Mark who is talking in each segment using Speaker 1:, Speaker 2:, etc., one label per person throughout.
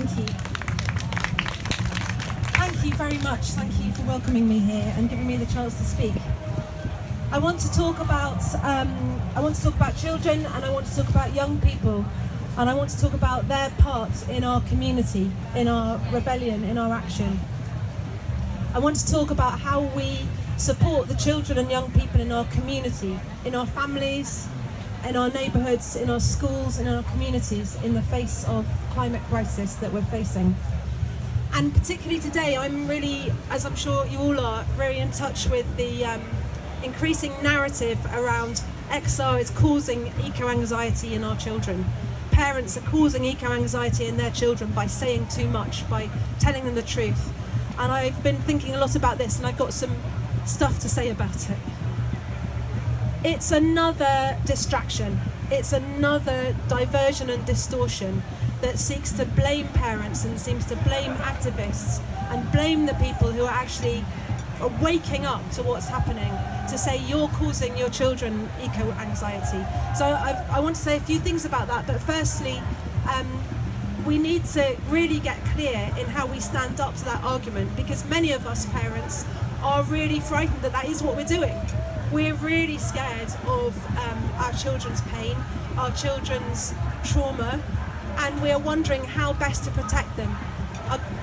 Speaker 1: Thank you. Thank you very much. Thank you for welcoming me here and giving me the chance to speak. I want to talk about children, and I want to talk about young people, and I want to talk about their part in our community, in our rebellion, in our action. I want to talk about how we support the children and young people in our community, in our families, in our neighbourhoods, in our schools, and in our communities in the face of climate crisis that we're facing. And particularly today, I'm really, as I'm sure you all are, very in touch with the increasing narrative around XR is causing eco-anxiety in our children. Parents are causing eco-anxiety in their children by saying too much, by telling them the truth. And I've been thinking a lot about this, and I've got some stuff to say about it. It's another distraction. It's another diversion and distortion that seeks to blame parents and seems to blame activists and blame the people who are actually waking up to what's happening, to say you're causing your children eco-anxiety. So I want to say a few things about that, but firstly, we need to really get clear in how we stand up to that argument, because many of us parents are really frightened that that is what we're doing. We're really scared of our children's pain, our children's trauma, and we're wondering how best to protect them.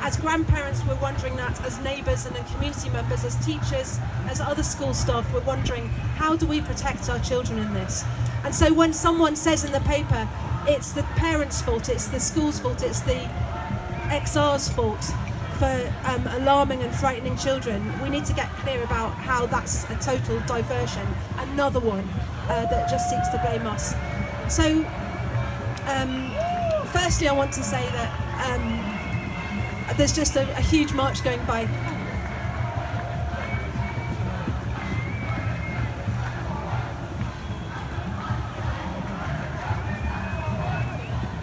Speaker 1: As grandparents, we're wondering that. As neighbours and community members, as teachers, as other school staff, we're wondering, how do we protect our children in this? And so when someone says in the paper, it's the parents' fault, it's the school's fault, it's the XR's fault for alarming and frightening children, we need to get clear about how that's a total diversion, another one that just seeks to blame us. So, firstly, I want to say that there's just a huge march going by.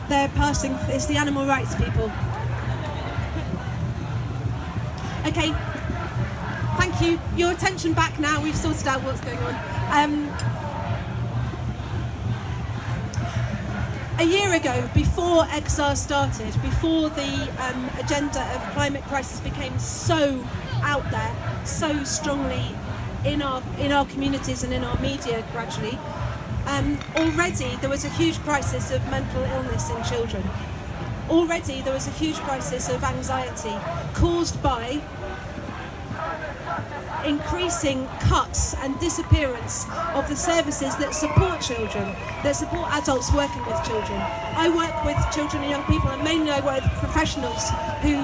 Speaker 1: They're passing, it's the animal rights people. Okay, thank you. Your attention back now, we've sorted out what's going on. A year ago, before XR started, before the agenda of climate crisis became so out there, so strongly in our communities and in our media gradually, already there was a huge crisis of mental illness in children. Already there was a huge crisis of anxiety caused by increasing cuts and disappearance of the services that support children, that support adults working with children. I work with children and young people, and mainly I work with professionals who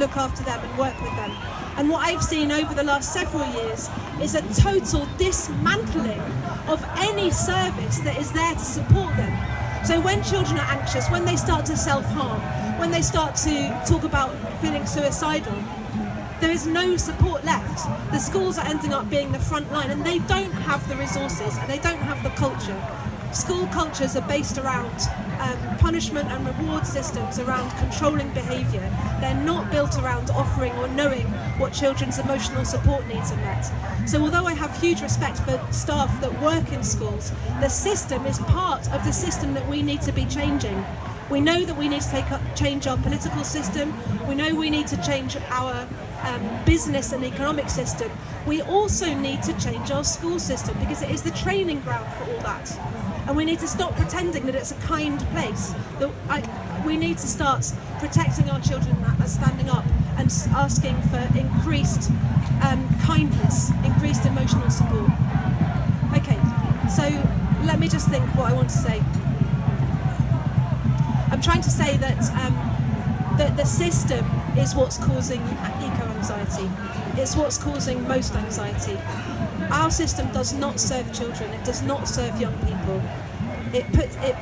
Speaker 1: look after them and work with them. And what I've seen over the last several years is a total dismantling of any service that is there to support them. So when children are anxious, when they start to self-harm, when they start to talk about feeling suicidal, there is no support left. The schools are ending up being the front line, and they don't have the resources and they don't have the culture. School cultures are based around punishment and reward systems, around controlling behaviour. They're not built around offering or knowing what children's emotional support needs are met. So although I have huge respect for staff that work in schools, the system is part of the system that we need to be changing. We know that we need to change our political system. We know we need to change our business and economic system. We also need to change our school system, because it is the training ground for all that. And we need to stop pretending that it's a kind place. We need to start protecting our children and standing up and asking for increased kindness, increased emotional support. Okay, so let me just think what I want to say. I'm trying to say that the system is what's causing eco-anxiety. It's what's causing most anxiety. Our system does not serve children. It does not serve young people. It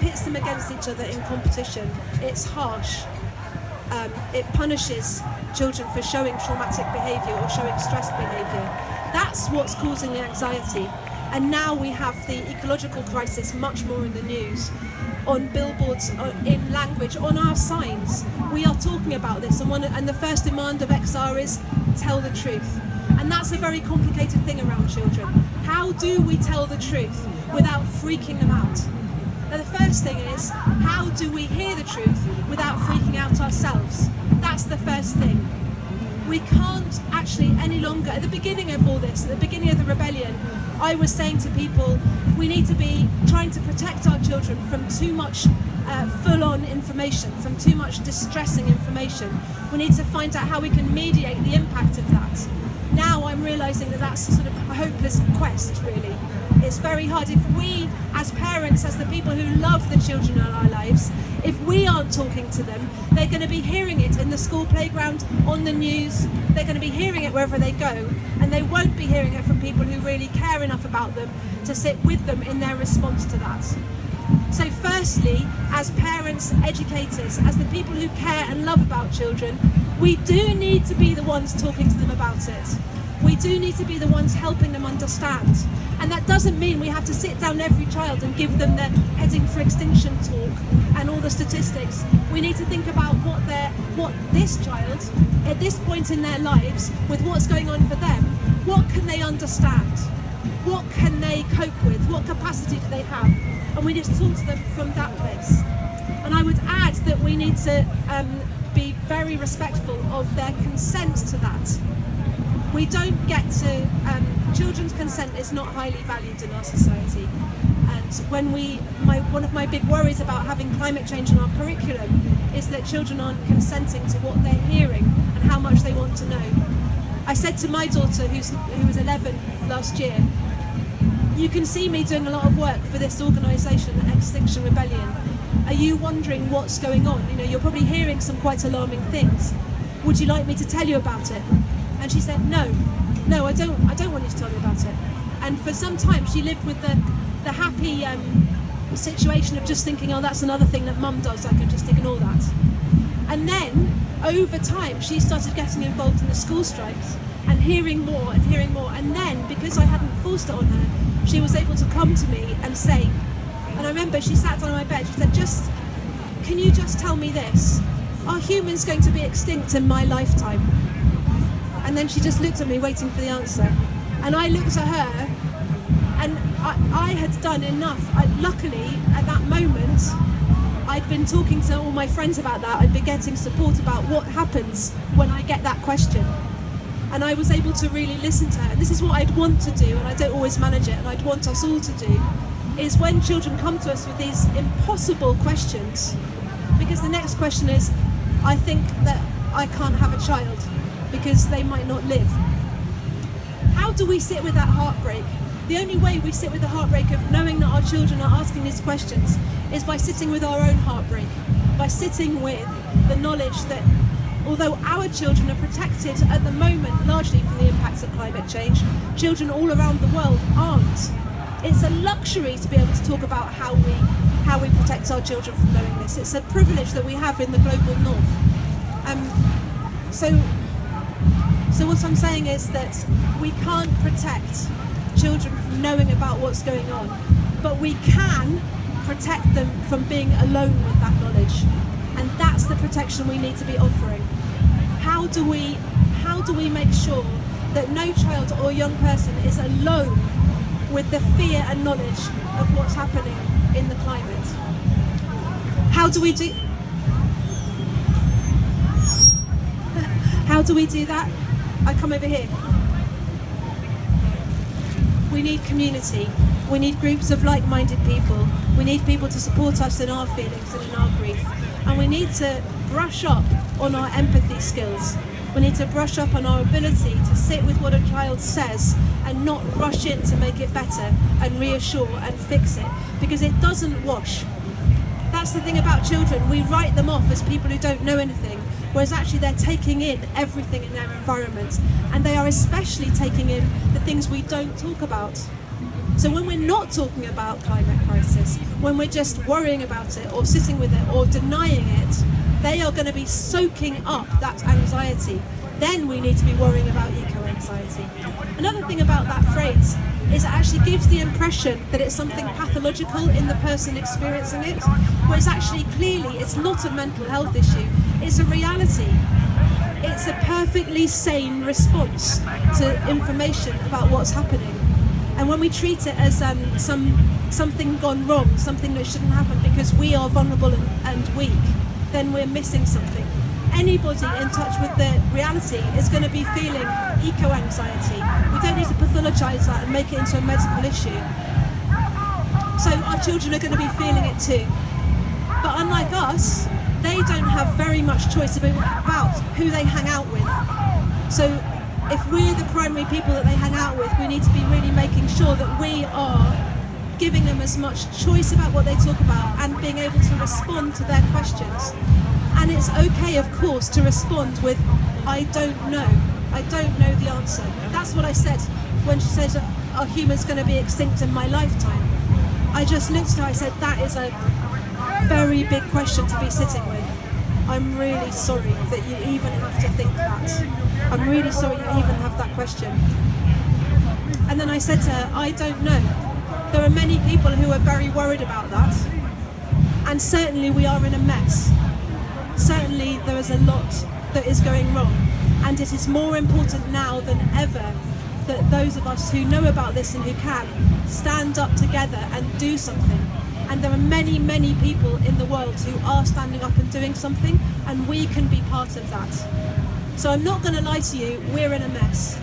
Speaker 1: pits them against each other in competition. It's harsh. It punishes children for showing traumatic behaviour or showing stressed behaviour. That's what's causing the anxiety. And now we have the ecological crisis much more in the news, on billboards, in language, on our signs. We are talking about this, and the first demand of XR is tell the truth. And that's a very complicated thing around children. How do we tell the truth without freaking them out? Now the first thing is, how do we hear the truth without freaking out our ourselves. That's the first thing. We can't actually any longer, at the beginning of all this, at the beginning of the rebellion, I was saying to people, we need to be trying to protect our children from too much full-on information, from too much distressing information. We need to find out how we can mediate the impact of that. Now I'm realising that that's sort of a hopeless quest, really. It's very hard. If we, as parents, as the people who love the children in our lives, if we aren't talking to them, they're going to be hearing it in the school playground, on the news, they're going to be hearing it wherever they go, and they won't be hearing it from people who really care enough about them to sit with them in their response to that. So firstly, as parents, educators, as the people who care and love about children, we do need to be the ones talking to them about it. We do need to be the ones helping them understand. And that doesn't mean we have to sit down every child and give them the heading for extinction talk and all the statistics. We need to think about what this child, at this point in their lives, with what's going on for them, what can they understand? What can they cope with? What capacity do they have? And we need to talk to them from that place. And I would add that we need to be very respectful of their consent to that. We don't get to, children's consent is not highly valued in our society. And when one of my big worries about having climate change in our curriculum is that children aren't consenting to what they're hearing and how much they want to know. I said to my daughter, who was 11 last year, you can see me doing a lot of work for this organisation, Extinction Rebellion. Are you wondering what's going on? You know, you're probably hearing some quite alarming things. Would you like me to tell you about it? And she said, no, I don't want you to tell me about it. And for some time she lived with the happy situation of just thinking, oh, that's another thing that mum does, I can just ignore that. And then, over time, she started getting involved in the school strikes and hearing more. And then, because I hadn't forced it on her, she was able to come to me and say, and I remember she sat down on my bed, she said, can you just tell me this? Are humans going to be extinct in my lifetime? And then she just looked at me waiting for the answer. And I looked at her, and I had done enough. Luckily, at that moment, I'd been talking to all my friends about that. I'd been getting support about what happens when I get that question. And I was able to really listen to her. And this is what I'd want to do, and I don't always manage it, and I'd want us all to do, is when children come to us with these impossible questions, because the next question is, I think that I can't have a child because they might not live. How do we sit with that heartbreak? The only way we sit with the heartbreak of knowing that our children are asking these questions is by sitting with our own heartbreak, by sitting with the knowledge that although our children are protected at the moment largely from the impacts of climate change, children all around the world aren't. It's a luxury to be able to talk about how we protect our children from knowing this. It's a privilege that we have in the global north. So what I'm saying is that we can't protect children from knowing about what's going on, but we can protect them from being alone with that knowledge. And that's the protection we need to be offering. How do we make sure that no child or young person is alone with the fear and knowledge of what's happening in the climate? How do we do that? I come over here. We need community. We need groups of like-minded people. We need people to support us in our feelings and in our grief. And we need to brush up on our empathy skills. We need to brush up on our ability to sit with what a child says and not rush in to make it better and reassure and fix it, because it doesn't wash. That's the thing about children. We write them off as people who don't know anything, whereas actually they're taking in everything in their environment, and they are especially taking in the things we don't talk about. So when we're not talking about climate crisis, when we're just worrying about it or sitting with it or denying it, they are going to be soaking up that anxiety. Then we need to be worrying about eco-anxiety. Another thing about that phrase is it actually gives the impression that it's something pathological in the person experiencing it, whereas actually clearly it's not a mental health issue, it's a reality. It's a perfectly sane response to information about what's happening. And when we treat it as something gone wrong, something that shouldn't happen because we are vulnerable and weak, then we're missing something. Anybody in touch with the reality is going to be feeling eco-anxiety. We don't need to pathologise that and make it into a medical issue. So our children are going to be feeling it too. But unlike us, they don't have very much choice about who they hang out with. So if we're the primary people that they hang out with, we need to be really making sure that we are giving them as much choice about what they talk about and being able to respond to their questions. And it's okay, of course, to respond with, I don't know. I don't know the answer. That's what I said when she said, are humans going to be extinct in my lifetime? I just looked at her, I said, that is a very big question to be sitting with. I'm really sorry that you even have to think that. I'm really sorry you even have that question. And then I said to her, I don't know. There are many people who are very worried about that. And certainly we are in a mess. Certainly there is a lot that is going wrong. And it is more important now than ever that those of us who know about this and who can stand up together and do something. And there are many, many people in the world who are standing up and doing something, and we can be part of that. So I'm not going to lie to you, we're in a mess.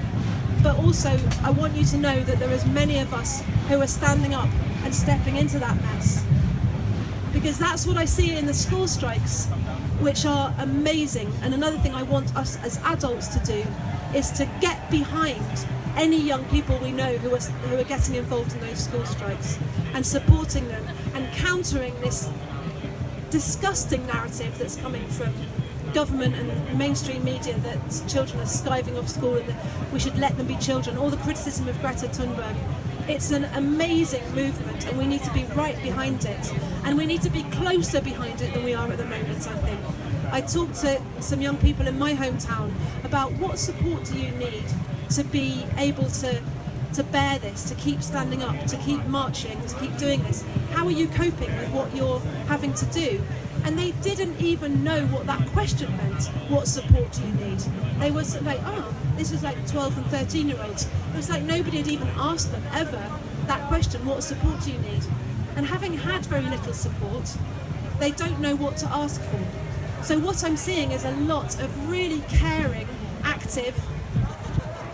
Speaker 1: But also, I want you to know that there is many of us who are standing up and stepping into that mess. Because that's what I see in the school strikes, which are amazing. And another thing I want us as adults to do is to get behind any young people we know who are getting involved in those school strikes and supporting them and countering this disgusting narrative that's coming from government and mainstream media that children are skiving off school and that we should let them be children. All the criticism of Greta Thunberg. It's an amazing movement and we need to be right behind it, and we need to be closer behind it than we are at the moment, I think. I talked to some young people in my hometown about what support do you need to be able to bear this, to keep standing up, to keep marching, to keep doing this. How are you coping with what you're having to do? And they didn't even know what that question meant. What support do you need? They were like, oh, this was like 12 and 13-year-olds. It was like nobody had even asked them ever that question, what support do you need? And having had very little support, they don't know what to ask for. So what I'm seeing is a lot of really caring, active,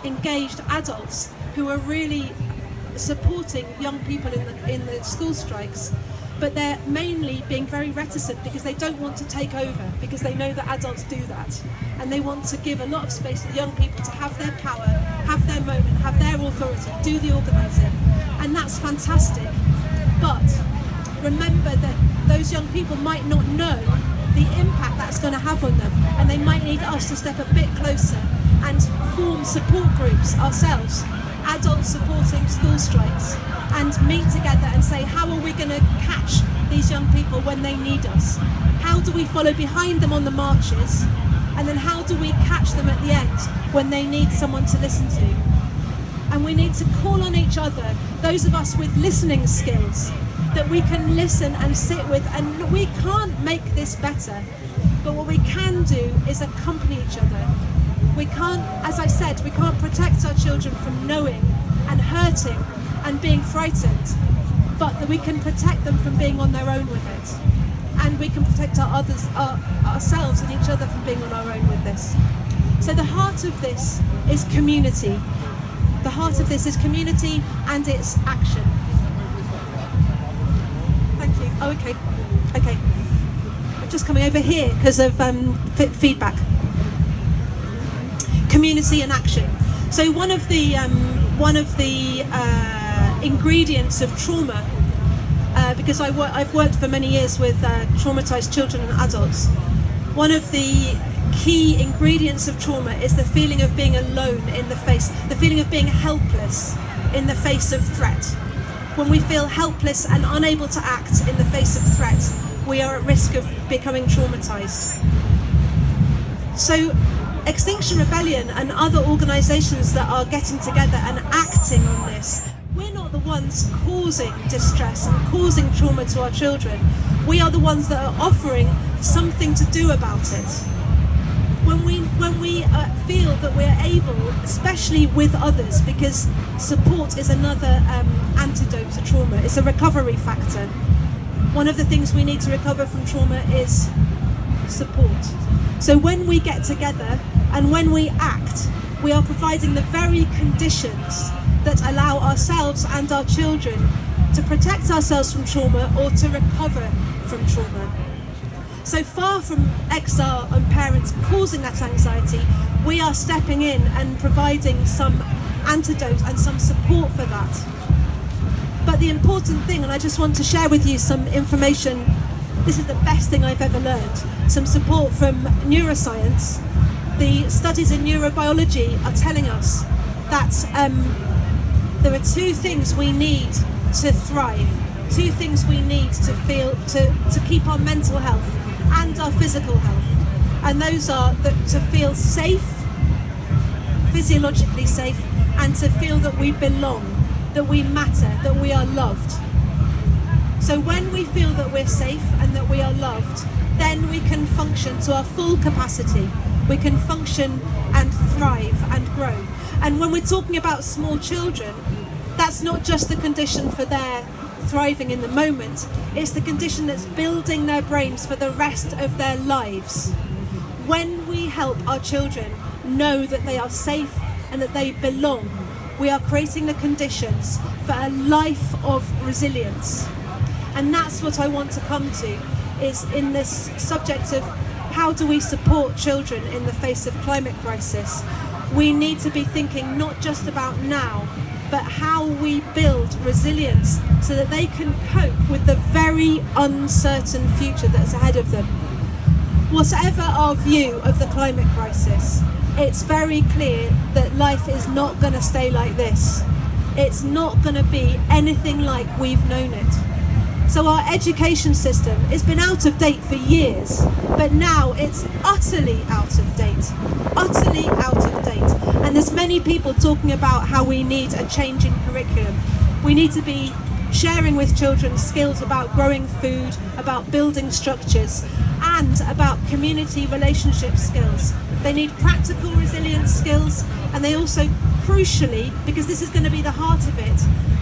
Speaker 1: engaged adults who are really supporting young people in the school strikes, but they're mainly being very reticent because they don't want to take over, because they know that adults do that, and they want to give a lot of space to the young people to have their power, have their moment, have their authority, do the organising, and that's fantastic. But remember that those young people might not know the impact that's going to have on them, and they might need us to step a bit closer and form support groups ourselves, adults supporting school strikes, and meet together and say, how are we going to catch these young people when they need us? How do we follow behind them on the marches? And then how do we catch them at the end when they need someone to listen to? And we need to call on each other, those of us with listening skills, that we can listen and sit with, and we can't make this better, but what we can do is accompany each other. We can't, as I said, we can't protect our children from knowing and hurting and being frightened, but that we can protect them from being on their own with it. And we can protect ourselves and each other from being on our own with this. So the heart of this is community. The heart of this is community and it's action. Thank you. Oh, okay. Okay. I'm just coming over here because of feedback. Community and action. So one of the ingredients of trauma, because I've worked for many years with traumatized children and adults. One of the key ingredients of trauma is the feeling of being alone in the face, the feeling of being helpless in the face of threat. When we feel helpless and unable to act in the face of threat, we are at risk of becoming traumatized. So Extinction Rebellion and other organisations that are getting together and acting on this, we're not the ones causing distress and causing trauma to our children. We are the ones that are offering something to do about it. When we feel that we're able, especially with others, because support is another antidote to trauma, it's a recovery factor. One of the things we need to recover from trauma is support. So when we get together and when we act, we are providing the very conditions that allow ourselves and our children to protect ourselves from trauma or to recover from trauma. So far from exile and parents causing that anxiety, we are stepping in and providing some antidote and some support for that. But the important thing, and I just want to share with you some information, this is the best thing I've ever learned, some support from neuroscience. The studies in neurobiology are telling us that there are two things we need to thrive, two things we need to feel, to keep our mental health and our physical health. And those are to feel safe, physiologically safe, and to feel that we belong, that we matter, that we are loved. So when we feel that we're safe and that we are loved, then we can function to our full capacity. We can function and thrive and grow. And when we're talking about small children, that's not just the condition for their thriving in the moment, it's the condition that's building their brains for the rest of their lives. When we help our children know that they are safe and that they belong, we are creating the conditions for a life of resilience. And that's what I want to come to, is in this subject of how do we support children in the face of climate crisis. We need to be thinking not just about now, but how we build resilience so that they can cope with the very uncertain future that's ahead of them. Whatever our view of the climate crisis, it's very clear that life is not going to stay like this. It's not going to be anything like we've known it. So our education system has been out of date for years, but now it's utterly out of date. Utterly out of date. And there's many people talking about how we need a change in curriculum. We need to be sharing with children skills about growing food, about building structures, and about community relationship skills. They need practical resilience skills, and they also, crucially, because this is going to be the heart of it,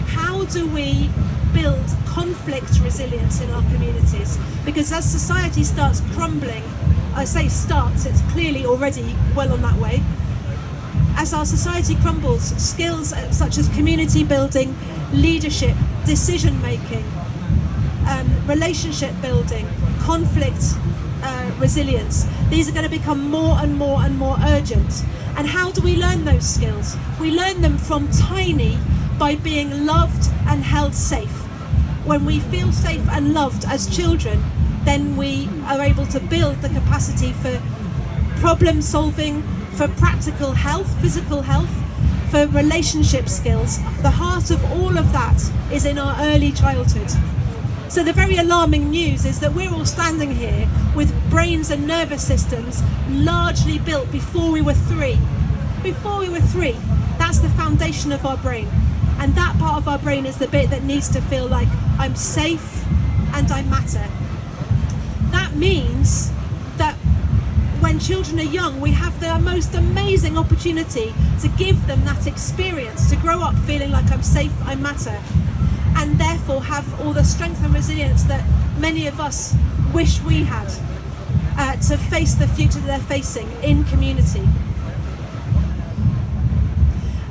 Speaker 1: how do we build conflict resilience in our communities? Because as society starts crumbling, I say starts, it's clearly already well on that way. As our society crumbles, skills such as community building, leadership, decision making, relationship building, conflict resilience, these are going to become more and more and more urgent. And how do we learn those skills? We learn them from tiny by being loved and held safe. When we feel safe and loved as children, then we are able to build the capacity for problem solving, for practical health, physical health, for relationship skills. The heart of all of that is in our early childhood. So the very alarming news is that we're all standing here with brains and nervous systems largely built before we were 3. Before we were 3, that's the foundation of our brain. And that part of our brain is the bit that needs to feel like I'm safe and I matter. That means that when children are young, we have the most amazing opportunity to give them that experience, to grow up feeling like I'm safe, I matter, and therefore have all the strength and resilience that many of us wish we had to face the future that they're facing in community.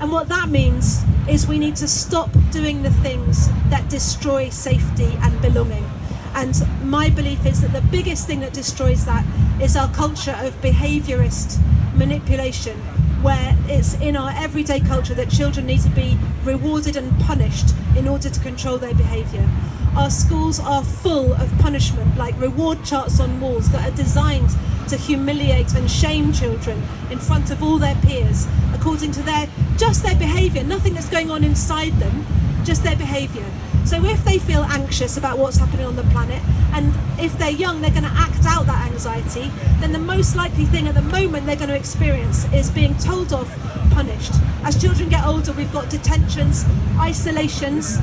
Speaker 1: And what that means is we need to stop doing the things that destroy safety and belonging. And my belief is that the biggest thing that destroys that is our culture of behaviourist manipulation, where it's in our everyday culture that children need to be rewarded and punished in order to control their behaviour. Our schools are full of punishment, like reward charts on walls that are designed to humiliate and shame children in front of all their peers, according to just their behaviour, nothing that's going on inside them, just their behaviour. So if they feel anxious about what's happening on the planet, and if they're young, they're going to act out that anxiety, then the most likely thing at the moment they're going to experience is being told off, punished. As children get older, we've got detentions, isolations.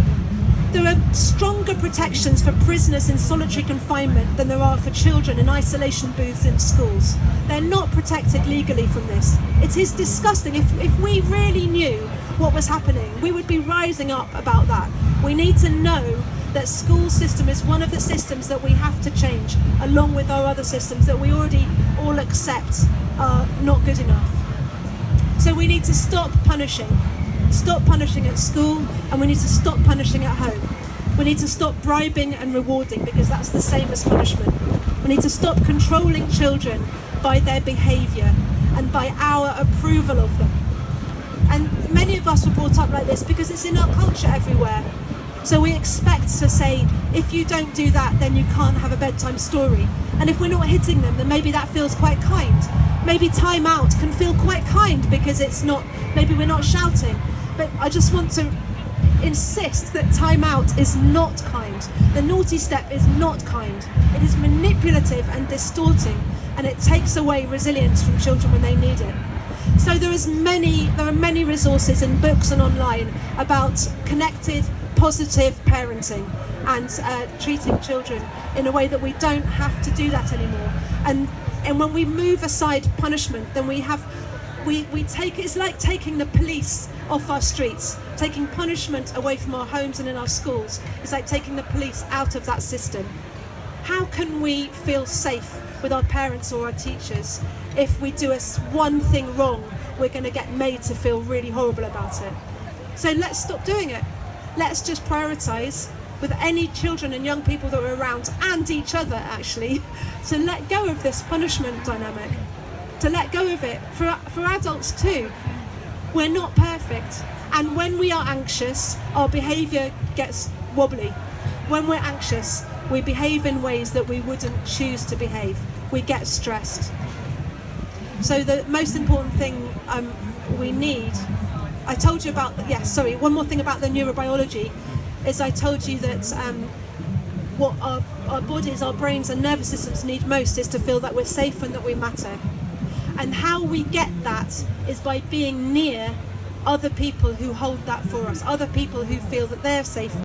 Speaker 1: There are stronger protections for prisoners in solitary confinement than there are for children in isolation booths in schools. They're not protected legally from this. It is disgusting. If we really knew what was happening, we would be rising up about that. We need to know that school system is one of the systems that we have to change, along with our other systems that we already all accept are not good enough. So we need to stop punishing at school, and we need to stop punishing at home. We need to stop bribing and rewarding, because that's the same as punishment. We need to stop controlling children by their behaviour and by our approval of them. And many of us were brought up like this because it's in our culture everywhere. So we expect to say, if you don't do that, then you can't have a bedtime story. And if we're not hitting them, then maybe that feels quite kind. Maybe time out can feel quite kind because it's not, maybe we're not shouting. But I just want to insist that time out is not kind. The naughty step is not kind. It is manipulative and distorting, and it takes away resilience from children when they need it. So there are many resources in books and online about connected, positive parenting and treating children in a way that we don't have to do that anymore. And when we move aside punishment, then we take, it's like taking the police off our streets, taking punishment away from our homes and in our schools. It's like taking the police out of that system. How can we feel safe with our parents or our teachers if we do one thing wrong? We're going to get made to feel really horrible about it. So let's stop doing it. Let's just prioritise with any children and young people that are around, and each other actually, to let go of this punishment dynamic, to let go of it. For adults too, we're not perfect, and when we are anxious, our behaviour gets wobbly. When we're anxious, we behave in ways that we wouldn't choose to behave. We get stressed. So the most important thing we need, I told you about, one more thing about the neurobiology, is I told you that what our bodies, our brains and nervous systems need most is to feel that we're safe and that we matter. And how we get that is by being near other people who hold that for us, other people who feel that they're safe